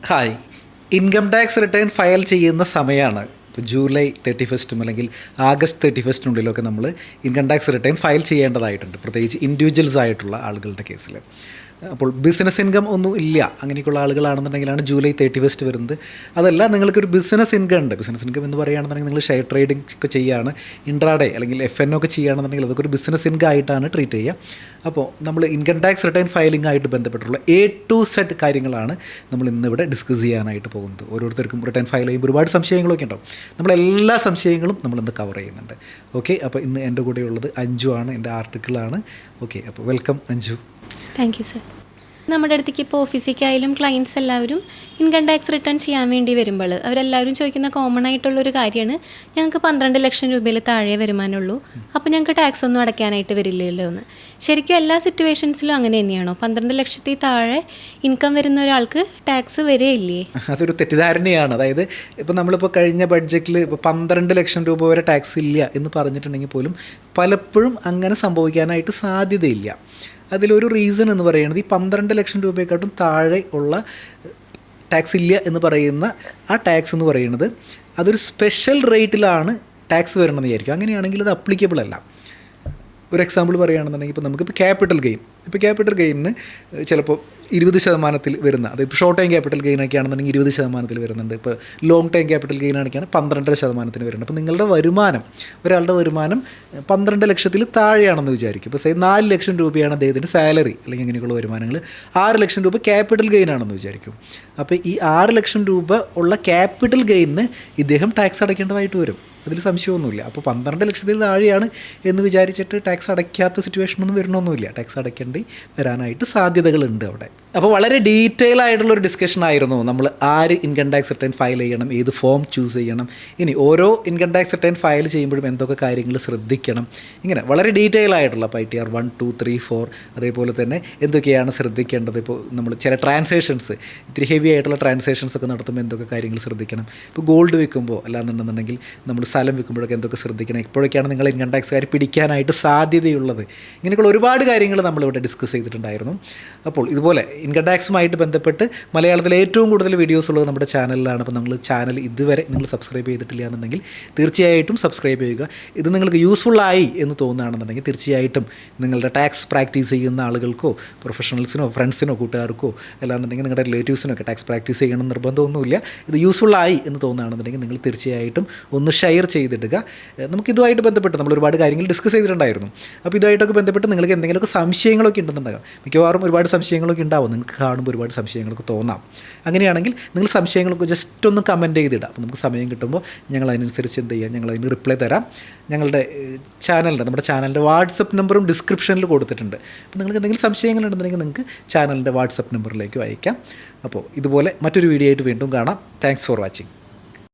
Hi. Income tax return file ചെയ്യുന്ന സമയമാണ് ഇപ്പോൾ ജൂലൈ 31 അല്ലെങ്കിൽ ആഗസ്റ്റ് 31 നമ്മൾ ഇൻകം ടാക്സ് റിട്ടേൺ ഫയൽ ചെയ്യേണ്ടതായിട്ടുണ്ട്, പ്രത്യേകിച്ച് ഇൻഡിവിജ്വൽസ് ആയിട്ടുള്ള ആളുകളുടെ കേസിൽ. അപ്പോൾ ബിസിനസ് ഇൻകം ഒന്നും ഇല്ല അങ്ങനെയൊക്കെയുള്ള ആളുകളാണെന്നുണ്ടെങ്കിലാണ് ജൂലൈ 31 വരുന്നത്. അതല്ല, നിങ്ങൾക്കൊരു ബിസിനസ് ഇൻകം ഉണ്ട്. ബിസിനസ് ഇൻകം എന്ന് പറയുകയാണെന്നുണ്ടെങ്കിൽ നിങ്ങൾ ഷെയർ ട്രേഡിംഗ് ഒക്കെ ചെയ്യുകയാണ്, ഇൻട്രാഡേ അല്ലെങ്കിൽ FNO ഒക്കെ ചെയ്യുകയാണെന്നുണ്ടെങ്കിൽ അതൊക്കെ ഒരു ബിസിനസ് ഇൻകം ആയിട്ടാണ് ട്രീറ്റ് ചെയ്യുക. അപ്പോൾ നമ്മൾ ഇൻകം ടാക്സ് റിട്ടേൺ ഫയലിംഗ് ആയിട്ട് ബന്ധപ്പെട്ടുള്ള A to Z കാര്യങ്ങളാണ് നമ്മൾ ഇന്നിവിടെ ഡിസ്കസ് ചെയ്യാനായിട്ട് പോകുന്നത്. ഓരോരുത്തർക്കും റിട്ടേൺ ഫയൽ ചെയ്യുമ്പോൾ ഒരുപാട് സംശയങ്ങളൊക്കെ ഉണ്ടാവും. നമ്മളെല്ലാ സംശയങ്ങളും നമ്മളിന്ന് കവർ ചെയ്യുന്നുണ്ട്. ഓക്കെ, അപ്പോൾ ഇന്ന് എൻ്റെ കൂടെയുള്ളത് അഞ്ജു ആണ്, എൻ്റെ ആർട്ടിക്കിളാണ്. ഓക്കെ, അപ്പോൾ welcome Anju. Thank you sir. നമ്മുടെ അടുത്തേക്ക് ഇപ്പോൾ ഓഫീസിലേക്കായാലും ക്ലയൻറ്റ്സ് എല്ലാവരും ഇൻകം ടാക്സ് റിട്ടേൺ ചെയ്യാൻ വേണ്ടി വരുമ്പോൾ അവരെല്ലാവരും ചോദിക്കുന്ന കോമൺ ആയിട്ടുള്ളൊരു കാര്യമാണ്, ഞങ്ങൾക്ക് 12 ലക്ഷം രൂപയിൽ താഴെ വരുമാനമുള്ളൂ, അപ്പോൾ ഞങ്ങൾക്ക് ടാക്സ് ഒന്നും അടയ്ക്കാനായിട്ട് വരില്ലല്ലോ എന്ന്. ശരിക്കും എല്ലാ സിറ്റുവേഷൻസിലും അങ്ങനെ തന്നെയാണോ? 12 ലക്ഷത്തിൽ താഴെ ഇൻകം വരുന്ന ഒരാൾക്ക് ടാക്സ് വരികയില്ലേ? അതൊരു തെറ്റിദ്ധാരണയാണ്. അതായത് ഇപ്പോൾ നമ്മളിപ്പോൾ കഴിഞ്ഞ ബഡ്ജറ്റിൽ ഇപ്പോൾ 12 ലക്ഷം രൂപ വരെ ടാക്സ് ഇല്ല എന്ന് പറഞ്ഞിട്ടുണ്ടെങ്കിൽ പോലും പലപ്പോഴും അങ്ങനെ സംഭവിക്കാനായിട്ട് സാധ്യതയില്ല. അതിലൊരു റീസൺ എന്ന് പറയുന്നത് ഈ 12 ലക്ഷം രൂപയെക്കാട്ടും താഴെ ഉള്ള ടാക്സ് ഇല്ല എന്ന് പറയുന്ന ആ ടാക്സ് എന്ന് പറയുന്നത് അതൊരു സ്പെഷ്യൽ റേറ്റിലാണ് ടാക്സ് വരണമെന്ന് വിചാരിക്കും. അങ്ങനെയാണെങ്കിൽ അത് അപ്ലിക്കബിൾ അല്ല. ഒരു എക്സാമ്പിൾ പറയുകയാണെന്നുണ്ടെങ്കിൽ ഇപ്പോൾ നമുക്കിപ്പോൾ ക്യാപിറ്റൽ ഗെയിനിന് ചിലപ്പോൾ 20% വരുന്ന, അതിപ്പോൾ ഷോർട്ട് ടൈം ക്യാപിറ്റൽ ഗെയിനൊക്കെ ആണെന്നുണ്ടെങ്കിൽ 20% വരുന്നുണ്ട്. ഇപ്പോൾ ലോങ് ടൈം ക്യാപിറ്റൽ ഗെയിനാണെങ്കിലാണ് 12% വരുന്നുണ്ട്. അപ്പോൾ നിങ്ങളുടെ വരുമാനം, ഒരാളുടെ വരുമാനം 12 ലക്ഷത്തിൽ താഴെയാണെന്ന് വിചാരിക്കും. ഇപ്പോൾ 4 ലക്ഷം രൂപയാണ് അദ്ദേഹത്തിൻ്റെ സാലറി അല്ലെങ്കിൽ അങ്ങനെയൊക്കെയുള്ള വരുമാനങ്ങൾ, 6 ലക്ഷം രൂപ ക്യാപിറ്റൽ ഗെയിനാണെന്ന് വിചാരിക്കും. അപ്പോൾ ഈ 6 ലക്ഷം രൂപ ഉള്ള ക്യാപിറ്റൽ ഗെയിനിന് ഇദ്ദേഹം ടാക്സ് അടയ്ക്കേണ്ടതായിട്ട് വരും. അതിൽ സംശയമൊന്നുമില്ല. അപ്പോൾ 12 ലക്ഷത്തിൽ താഴെയാണ് എന്ന് വിചാരിച്ചിട്ട് ടാക്സ് അടയ്ക്കാത്ത സിറ്റുവേഷനൊന്നും വരണമെന്നില്ല. ടാക്സ് അടയ്ക്കേണ്ടി വരാനായിട്ട് സാധ്യതകളുണ്ട് അവിടെ. അപ്പോൾ വളരെ ഡീറ്റെയിൽ ആയിട്ടുള്ളൊരു ഡിസ്കഷൻ ആയിരുന്നു നമ്മൾ ആര് ഇൻകം ടാക്സ് റിട്ടേൺ ഫയൽ ചെയ്യണം, ഏത് ഫോം ചൂസ് ചെയ്യണം, ഇനി ഓരോ ഇൻകം ടാക്സ് റിട്ടേൺ ഫയൽ ചെയ്യുമ്പോഴും എന്തൊക്കെ കാര്യങ്ങൾ ശ്രദ്ധിക്കണം, ഇങ്ങനെ വളരെ ഡീറ്റെയിൽ ആയിട്ടുള്ള ഇപ്പോൾ ITR 1, 2, 3, 4 അതേപോലെ തന്നെ എന്തൊക്കെയാണ് ശ്രദ്ധിക്കേണ്ടത്. ഇപ്പോൾ നമ്മൾ ചില ട്രാൻസാക്ഷൻസ്, ഇത്തിരി ഹെവി ആയിട്ടുള്ള ട്രാൻസാക്ഷൻസ് ഒക്കെ നടത്തുമ്പോൾ എന്തൊക്കെ കാര്യങ്ങൾ ശ്രദ്ധിക്കണം. ഇപ്പോൾ ഗോൾഡ് വിൽക്കുമ്പോൾ അല്ലാന്നുണ്ടെന്നുണ്ടെങ്കിൽ നമ്മൾ സ്ഥലം വിൽക്കുമ്പോഴൊക്കെ എന്തൊക്കെ ശ്രദ്ധിക്കണം, എപ്പോഴൊക്കെയാണ് നിങ്ങൾ ഇൻകം ടാക്സുകാർ പിടിക്കാനായിട്ട് സാധ്യതയുള്ളത്, ഇങ്ങനെയൊക്കെയുള്ള ഒരുപാട് കാര്യങ്ങൾ നമ്മളിവിടെ ഡിസ്കസ് ചെയ്തിട്ടുണ്ടായിരുന്നു. അപ്പോൾ ഇതുപോലെ ഇൻകം ടാക്സുമായിട്ട് ബന്ധപ്പെട്ട് മലയാളത്തിൽ ഏറ്റവും കൂടുതൽ വീഡിയോസ് ഉള്ളത് നമ്മുടെ ചാനലിലാണ്. അപ്പോൾ നമ്മൾ ചാനൽ ഇതുവരെ നിങ്ങൾ സബ്സ്ക്രൈബ് ചെയ്തിട്ടില്ല എന്നുണ്ടെങ്കിൽ തീർച്ചയായിട്ടും സബ്സ്ക്രൈബ് ചെയ്യുക. ഇത് നിങ്ങൾക്ക് യൂസ്ഫുള്ളായി എന്ന് തോന്നുകയാണെന്നുണ്ടെങ്കിൽ തീർച്ചയായിട്ടും നിങ്ങളുടെ ടാക്സ് പ്രാക്ടീസ് ചെയ്യുന്ന ആളുകൾക്കോ പ്രൊഫഷണൽസിനോ ഫ്രണ്ട്സിനോ കൂട്ടുകാർക്കോ അല്ലാന്നുണ്ടെങ്കിൽ നിങ്ങളുടെ റിലേറ്റീവ്സിനൊക്കെ ടാക്സ് പ്രാക്ടീസ് ചെയ്യണം നിർബന്ധമൊന്നുമില്ല. ഇത് യൂസ്ഫുള്ളായി എന്ന് തോന്നുകയാണെന്നുണ്ടെങ്കിൽ നിങ്ങൾ തീർച്ചയായിട്ടും ഒന്ന് ഷെയർ ചെയ്തിടുക. നമുക്കിതുമായിട്ട് ബന്ധപ്പെട്ട് നമ്മൾ ഒരുപാട് കാര്യങ്ങൾ ഡിസ്കസ് ചെയ്തിട്ടുണ്ടായിരുന്നു. അപ്പോൾ ഇതുമായിട്ടൊക്കെ ബന്ധപ്പെട്ട് നിങ്ങൾക്ക് എന്തെങ്കിലുമൊക്കെ സംശയങ്ങളൊക്കെ ഉണ്ടെന്നുണ്ടാകാം. മിക്കവാറും ഒരുപാട് സംശയങ്ങളൊക്കെ ഉണ്ടാവും. നിങ്ങൾക്ക് കാണുമ്പോൾ ഒരുപാട് സംശയങ്ങളൊക്കെ തോന്നാം. അങ്ങനെയാണെങ്കിൽ നിങ്ങൾ സംശയങ്ങളൊക്കെ ജസ്റ്റ് ഒന്ന് കമൻറ്റ് ചെയ്തിടാം. അപ്പോൾ നമുക്ക് സമയം കിട്ടുമ്പോൾ ഞങ്ങൾ അതിനനുസരിച്ച് എന്ത് ചെയ്യാം, ഞങ്ങൾ അതിന് റിപ്ലൈ തരാം. ഞങ്ങളുടെ നമ്മുടെ ചാനലിൻ്റെ വാട്സപ്പ് നമ്പറും ഡിസ്ക്രിപ്ഷനിൽ കൊടുത്തിട്ടുണ്ട്. അപ്പോൾ നിങ്ങൾക്ക് എന്തെങ്കിലും സംശയങ്ങളുണ്ടെന്നുണ്ടെങ്കിൽ നിങ്ങൾക്ക് ചാനലിൻ്റെ വാട്സപ്പ് നമ്പറിലേക്ക് അയക്കാം. അപ്പോൾ ഇതുപോലെ മറ്റൊരു വീഡിയോ ആയിട്ട് വീണ്ടും കാണാം. Thanks for watching.